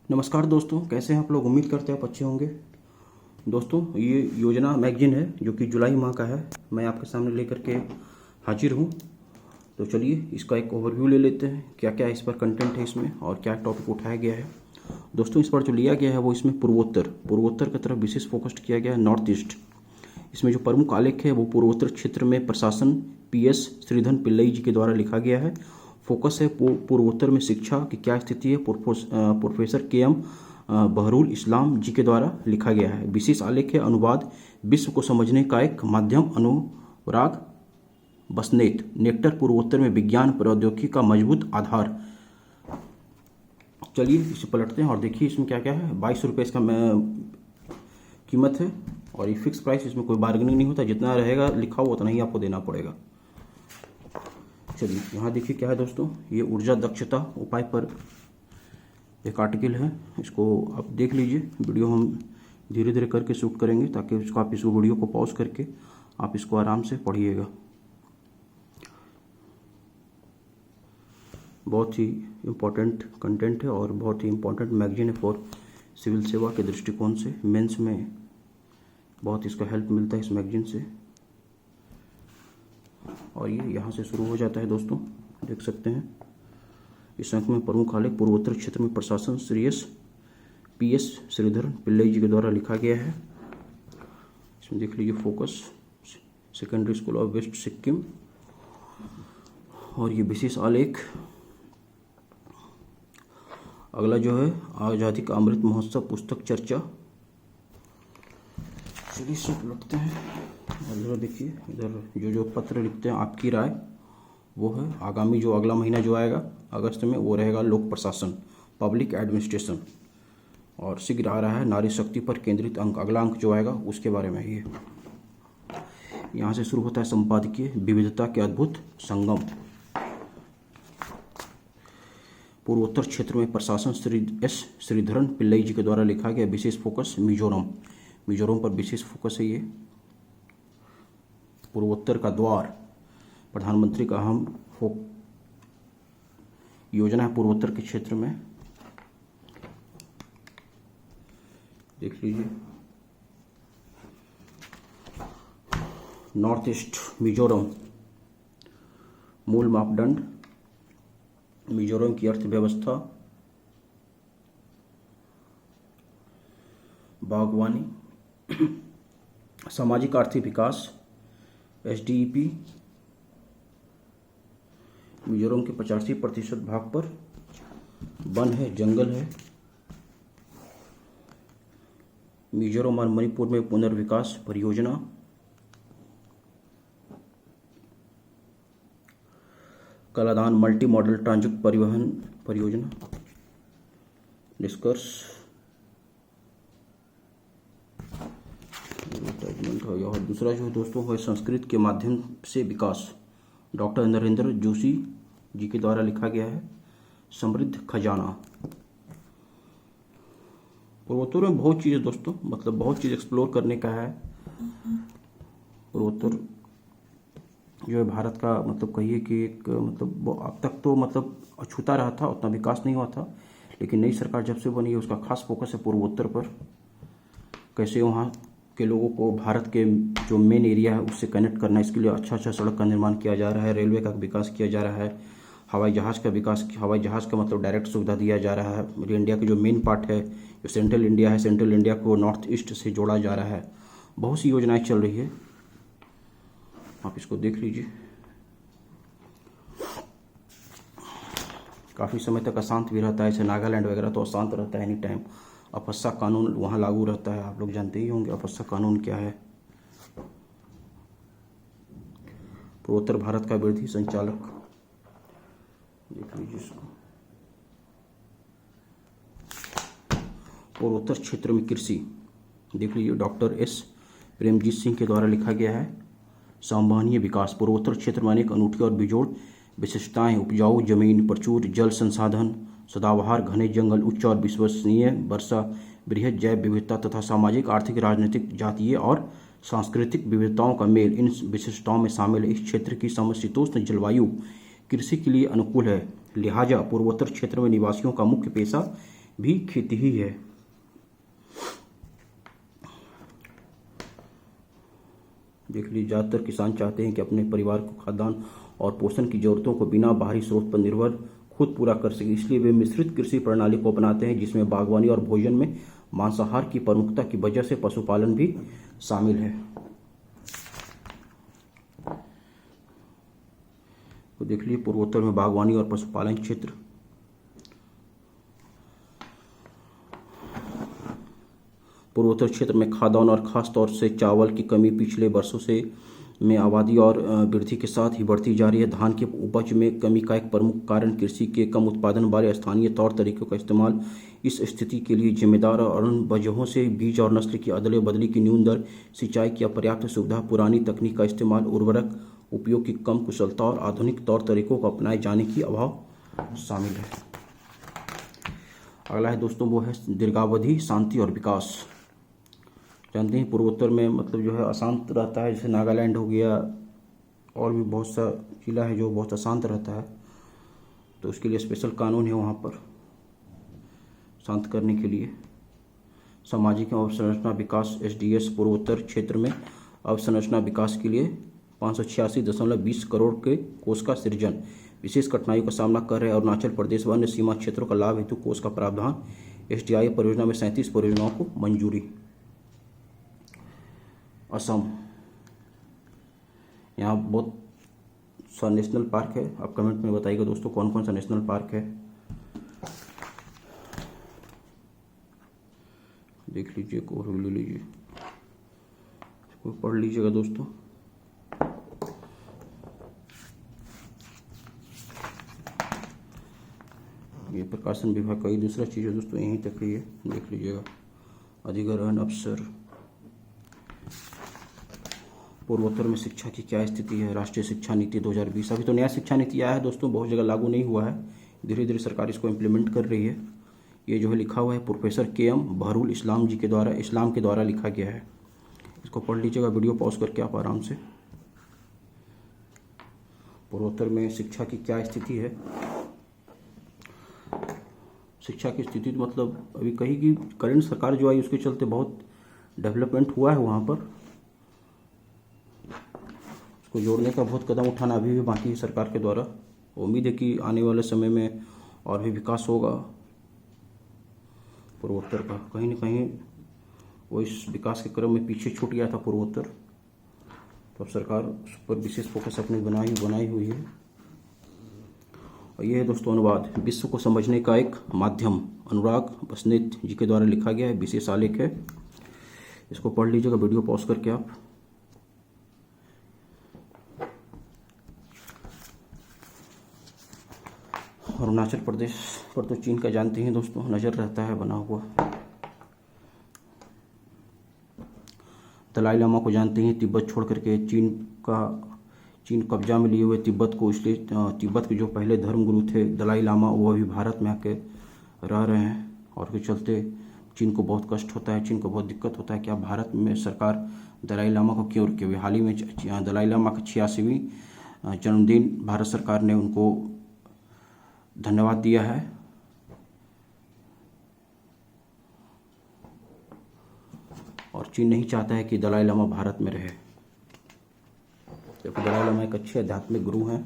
नमस्कार दोस्तों, कैसे हैं आप लोग। उम्मीद करते हैं आप अच्छे होंगे। दोस्तों, ये योजना मैगजीन है जो कि जुलाई माह का है। मैं आपके सामने लेकर के हाजिर हूँ। तो चलिए इसका एक ओवरव्यू ले लेते हैं, क्या क्या इस पर कंटेंट है इसमें और क्या टॉपिक उठाया गया है। दोस्तों, इस पर जो लिया गया है वो इसमें पूर्वोत्तर की तरफ विशेष फोकस किया गया है, नॉर्थ ईस्ट। इसमें जो प्रमुख आलेख है वो पूर्वोत्तर क्षेत्र में प्रशासन PS श्रीधर पिल्लई जी के द्वारा लिखा गया है। फोकस है पूर्वोत्तर में शिक्षा की क्या स्थिति है, प्रोफेसर KM बहरुल इस्लाम जी के द्वारा लिखा गया है। विशेष आलेख है अनुवाद विश्व को समझने का एक माध्यम, अनुराग बसनेत। नेक्टर पूर्वोत्तर में विज्ञान प्रौद्योगिकी का मजबूत आधार। चलिए इसे पलटते हैं और देखिए इसमें क्या क्या है। 22 रुपये इसका कीमत है और ये फिक्स प्राइस, इसमें कोई बार्गेनिंग नहीं होता। जितना रहेगा लिखा हुआ उतना ही आपको देना पड़ेगा। चलिए यहाँ देखिए क्या है दोस्तों, ये ऊर्जा दक्षता उपाय पर एक आर्टिकल है। इसको आप देख लीजिए। वीडियो हम धीरे धीरे करके शूट करेंगे ताकि उसको आप इस वीडियो को पॉज करके आप इसको आराम से पढ़िएगा। बहुत ही इम्पोर्टेंट कंटेंट है और बहुत ही इम्पोर्टेंट मैगजीन है फॉर सिविल सेवा के दृष्टिकोण से। मेंस में बहुत इसका हेल्प मिलता है इस मैगजीन से। और ये यहाँ से शुरू हो जाता है दोस्तों, देख सकते हैं। इस अंक में प्रमुख आलेख पूर्वोत्तर क्षेत्र में प्रशासन PS श्रीधर पिल्लई जी के द्वारा लिखा गया है। इसमें देख लीजिए focus secondary school of west Sikkim. और ये विशेष आलेख अगला जो है आज़ादी का अमृत महोत्सव पुस्तक चर्चा। चलिए सब लौटते हैं। इधर देखिए, इधर जो पत्र लिखते हैं आपकी राय, वो है आगामी जो अगला महीना जो आएगा अगस्त में, वो रहेगा लोक प्रशासन, पब्लिक एडमिनिस्ट्रेशन। और शीघ्र आ रहा है नारी शक्ति पर केंद्रित अंक। अगला अंक जो आएगा उसके बारे में ही है। यहाँ से शुरू होता है संपादकीय विविधता के अद्भुत संगम। पूर्वोत्तर क्षेत्र में प्रशासन श्रीधरन पिल्लई जी के द्वारा लिखा गया। विशेष फोकस मिजोरम पर विशेष फोकस है। ये पूर्वोत्तर का द्वार, प्रधानमंत्री का अहम योजना है पूर्वोत्तर के क्षेत्र में। देख लीजिए नॉर्थ ईस्ट मिजोरम, मूल मापदंड मिजोरम की अर्थव्यवस्था, बागवानी, सामाजिक आर्थिक विकास SDEP। मिजोरम के 85% भाग पर वन है, जंगल है। मिजोरम और मणिपुर में पुनर्विकास परियोजना। कलादान मल्टी मॉडल ट्रांजिट परिवहन परियोजना। निष्कर्ष और दूसरा जो है दोस्तों है संस्कृत के माध्यम से विकास। डॉक्टर नरेंद्र जोशी जी के द्वारा लिखा गया है। समृद्ध खजाना। पूर्वोत्तर में बहुत चीज़ है दोस्तों, मतलब बहुत चीज़ एक्सप्लोर करने का है। पूर्वोत्तर जो है भारत का, मतलब कहिए कि एक, मतलब अब तक तो मतलब अछूता रहा था, उतना विकास नहीं हुआ था। लेकिन नई सरकार जब से बनी है उसका खास फोकस है पूर्वोत्तर पर। कैसे वहाँ के लोगों को भारत के जो मेन एरिया है उससे कनेक्ट करना, इसके लिए अच्छा सड़क का निर्माण किया जा रहा है, रेलवे का विकास किया जा रहा है, हवाई जहाज़ का मतलब डायरेक्ट सुविधा दिया जा रहा है। इंडिया के जो मेन पार्ट है, जो सेंट्रल इंडिया है, सेंट्रल इंडिया को नॉर्थ ईस्ट से जोड़ा जा रहा है। बहुत सी योजनाएं चल रही है, आप इसको देख लीजिए। काफ़ी समय तक अशांत भी रहता है, जैसे नागालैंड वगैरह तो अशांत रहता है एनी टाइम। अपस्सा कानून वहाँ लागू रहता है, आप लोग जानते ही होंगे अपस्सा कानून क्या है। पूर्वोत्तर भारत का वृद्धि संचालक, देख लीजिए इसको। पूर्वोत्तर क्षेत्र में कृषि, देख लीजिए डॉक्टर S प्रेमजीत सिंह के द्वारा लिखा गया है। संवहनीय विकास। पूर्वोत्तर क्षेत्र में अनेक अनूठी और बेजोड़ विशेषताएं, उपजाऊ जमीन, प्रचुर जल संसाधन, सदाबहार घने जंगल, उच्च और विश्वसनीय वर्षा, बृहद जैव विविधता तथा सामाजिक, आर्थिक, राजनीतिक, जातीय और सांस्कृतिक विविधताओं का मेल इन विशेषताओं में शामिल है। इस क्षेत्र की समशीतोष्ण जलवायु कृषि के लिए अनुकूल है। लिहाजा पूर्वोत्तर क्षेत्र में निवासियों का मुख्य पेशा भी खेती ही है। देख लीजिए, ज़्यादातर किसान चाहते हैं कि अपने परिवार को खाद्यान्न और पोषण की जरूरतों को बिना बाहरी स्रोत पर निर्भर खुद पूरा कर सके, इसलिए वे मिश्रित कृषि प्रणाली को अपनाते हैं, जिसमें बागवानी और भोजन में मांसाहार की प्रमुखता की वजह से पशुपालन भी शामिल है। तो देख लीजिए, पूर्वोत्तर में बागवानी और पशुपालन क्षेत्र। पूर्वोत्तर क्षेत्र में खाद्यान्न और खास तौर से चावल की कमी पिछले वर्षों से में आबादी और वृद्धि के साथ ही बढ़ती जा रही है। धान की उपज में कमी का एक प्रमुख कारण कृषि के कम उत्पादन वाले स्थानीय तौर तरीकों का इस्तेमाल। इस स्थिति के लिए जिम्मेदार और अन्य वजहों से बीज और नस्ल की अदले बदली की न्यून दर, सिंचाई की अपर्याप्त सुविधा, पुरानी तकनीक का इस्तेमाल, उर्वरक उपयोग की कम कुशलता और आधुनिक तौर तरीकों को अपनाए जाने की अभाव शामिल है। अगला है दोस्तों, वो है दीर्घावधि शांति और विकास। जानते हैं पूर्वोत्तर में मतलब जो है अशांत रहता है, जैसे नागालैंड हो गया, और भी बहुत सा जिला है जो बहुत अशांत रहता है, तो उसके लिए स्पेशल कानून है वहाँ पर शांत करने के लिए। सामाजिक अवसंरचना विकास SDS पूर्वोत्तर क्षेत्र में अवसंरचना विकास के लिए 586.20 करोड़ के कोष का सृजन। विशेष कठिनाइयों का सामना कर रहे अरुणाचल प्रदेश व अन्य सीमा क्षेत्रों का लाभ हेतु कोष का प्रावधान। SDI परियोजना में 37 परियोजनाओं को मंजूरी। असम, यहाँ बहुत सा नेशनल पार्क है। आप कमेंट में बताइएगा दोस्तों कौन कौन सा नेशनल पार्क है। देख लीजिए, को ले लीजिए, इसको पढ़ लीजिएगा दोस्तों। ये प्रकाशन विभाग का ही दूसरा चीज़ है दोस्तों, यहीं तक ही है, देख लीजिएगा। अधिग्रहण अफसर। पूर्वोत्तर में शिक्षा की क्या स्थिति है। राष्ट्रीय शिक्षा नीति 2020, अभी तो नया शिक्षा नीति आया है दोस्तों, बहुत जगह लागू नहीं हुआ है, धीरे धीरे सरकार इसको इम्प्लीमेंट कर रही है। ये जो है लिखा हुआ है प्रोफेसर KM बहरुल इस्लाम के द्वारा लिखा गया है। इसको पढ़ लीजिएगा वीडियो पॉज करके आप आराम से। पूर्वोत्तर में शिक्षा की क्या स्थिति है। शिक्षा की स्थिति तो मतलब अभी कही कि करंट सरकार जो आई उसके चलते बहुत डेवलपमेंट हुआ है वहाँ पर, उसको जोड़ने का बहुत कदम उठाना अभी भी बाकी है सरकार के द्वारा। उम्मीद है कि आने वाले समय में और भी विकास होगा पूर्वोत्तर का। कहीं ना कहीं वो इस विकास के क्रम में पीछे छूट गया था पूर्वोत्तर, तो अब सरकार उस पर विशेष फोकस अपनी बनाई हुई है। और ये है दोस्तों अनुवाद, विश्व को समझने का एक माध्यम, अनुराग बसनेत जी के द्वारा लिखा गया है, विशेष आलेख है। इसको पढ़ लीजिएगा वीडियो पॉज करके आप। अरुणाचल प्रदेश पर तो चीन का जानते हैं दोस्तों, नज़र रहता है बना हुआ। दलाई लामा को जानते हैं, तिब्बत छोड़ करके चीन कब्जा में लिए हुए तिब्बत को, इसलिए तिब्बत के जो पहले धर्मगुरु थे दलाई लामा, वो अभी भारत में आके रह रहे हैं, और उसके चलते चीन को बहुत कष्ट होता है, चीन को बहुत दिक्कत होता है कि आप भारत में सरकार दलाई लामा को क्यों रुके हुए। हाल ही में दलाई लामा का 86वीं जन्मदिन भारत सरकार ने उनको धन्यवाद दिया है। और चीन नहीं चाहता है कि दलाई लामा भारत में रहे, जबकि दलाई लामा एक अच्छे आध्यात्मिक गुरु हैं,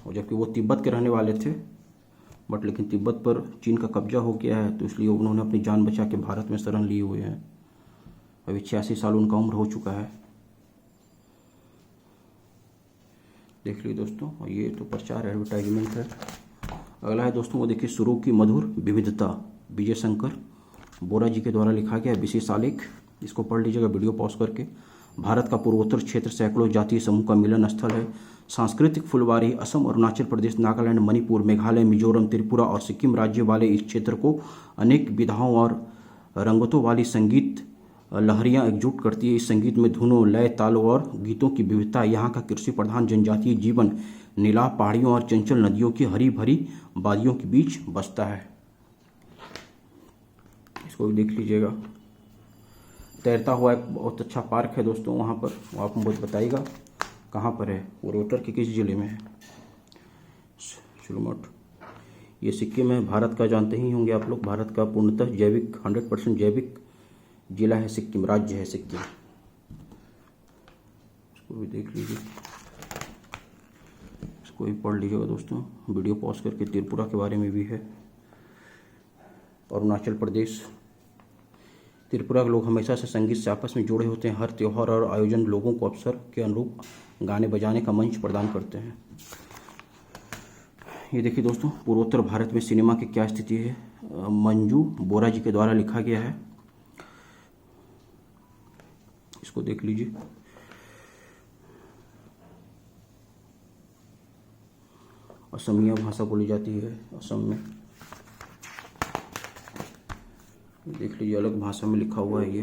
और जबकि वो तिब्बत के रहने वाले थे, बट लेकिन तिब्बत पर चीन का कब्जा हो गया है, तो इसलिए उन्होंने अपनी जान बचा के भारत में शरण लिए हुए हैं। अभी 86 साल उनका उम्र हो चुका है। देख लीजिए दोस्तों, और ये तो प्रचार एडवर्टाइजमेंट है। अगला है दोस्तों, वो देखिए, सुरों की मधुर विविधता, विजय शंकर बोरा जी के द्वारा लिखा गया विशेष आलेख। इसको पढ़ लीजिएगा वीडियो पॉज करके। भारत का पूर्वोत्तर क्षेत्र सैकड़ों जातीय समूह का मिलन स्थल है। सांस्कृतिक फुलवारी असम, अरुणाचल प्रदेश, नागालैंड, मणिपुर, मेघालय, मिजोरम, त्रिपुरा और सिक्किम राज्य वाले इस क्षेत्र को अनेक विधाओं और रंगतों वाली संगीत लहरियां एकजुट करती है। इस संगीत में धुनों, लय, तालों और गीतों की विविधता यहाँ का कृषि प्रधान जनजातीय जीवन नीला पहाड़ियों और चंचल नदियों की हरी भरी वादियों के बीच बसता है। इसको भी देख लीजिएगा। तैरता हुआ एक बहुत अच्छा पार्क है दोस्तों वहाँ पर, वो आप मुझे बताइएगा कहाँ पर है, पूर्वोत्तर के किस जिले में है। चलो मठ, ये सिक्किम है, भारत का जानते ही होंगे आप लोग, भारत का पूर्णतः जैविक 100% जैविक जिला है सिक्किम, राज्य है सिक्किम। इसको भी देख लीजिए, इसको भी पढ़ लीजिएगा दोस्तों, वीडियो पॉज करके। त्रिपुरा के बारे में भी है। अरुणाचल प्रदेश, त्रिपुरा के लोग हमेशा से संगीत से आपस में जुड़े होते हैं। हर त्यौहार और आयोजन लोगों को अवसर के अनुरूप गाने बजाने का मंच प्रदान करते हैं। ये देखिए दोस्तों, पूर्वोत्तर भारत में सिनेमा की क्या स्थिति है, मंजू बोरा जी के द्वारा लिखा गया है। इसको देख लीजिए। असमिया भाषा बोली जाती है असम में। देख लीजिए, अलग भाषा में लिखा हुआ है ये।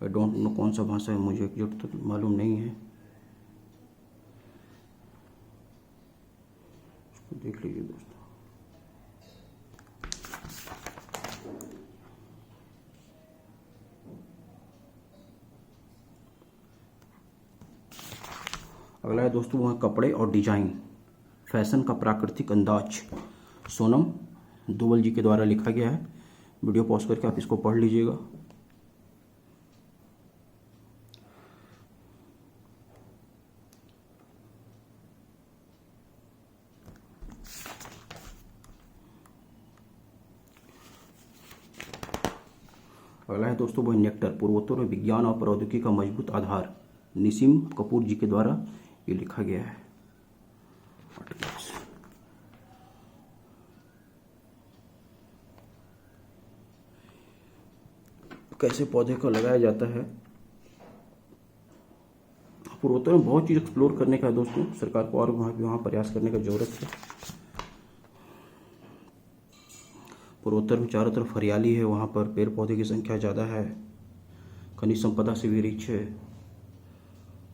आई डोंट नो कौन सा भाषा है, मुझे एग्जैक्ट तक मालूम नहीं है। इसको देख लीजिए दोस्तों। अगला है दोस्तों वह कपड़े और डिजाइन, फैशन का प्राकृतिक अंदाज। सोनम दुबल जी के द्वारा लिखा गया है। वीडियो पॉज करके आप इसको पढ़ लीजिएगा। अगला है दोस्तों वह नेक्टर, पूर्वोत्तर में विज्ञान और प्रौद्योगिकी का मजबूत आधार। निसिम कपूर जी के द्वारा ये लिखा गया है। कैसे पौधे को लगाया जाता है। पूर्वोत्तर में बहुत चीज़ एक्सप्लोर करने का है दोस्तों, सरकार को और वहाँ प्रयास करने का जरूरत है। पूर्वोत्तर में चारों तरफ हरियाली है, वहाँ पर पेड़ पौधे की संख्या ज़्यादा है, खनिज संपदा से भी रिच है,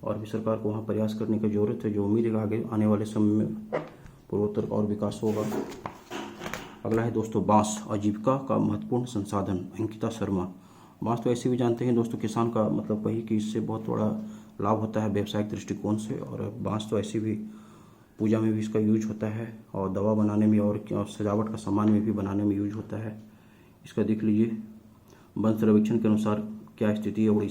और भी सरकार को वहाँ प्रयास करने की जरूरत है। जो उम्मीद है आगे आने वाले समय में पूर्वोत्तर का और विकास होगा। अगला है दोस्तों बांस, आजीविका का महत्वपूर्ण संसाधन। अंकिता शर्मा। बांस तो ऐसे भी जानते हैं दोस्तों, किसान का मतलब वही कि इससे बहुत बड़ा लाभ होता है व्यावसायिक दृष्टिकोण से। और बांस तो ऐसे भी पूजा में भी इसका यूज होता है, और दवा बनाने में और सजावट का सामान में भी बनाने में यूज होता है। इसका देख लीजिए। वन सर्वेक्षण के अनुसार क्या स्थिति है उड़ीसा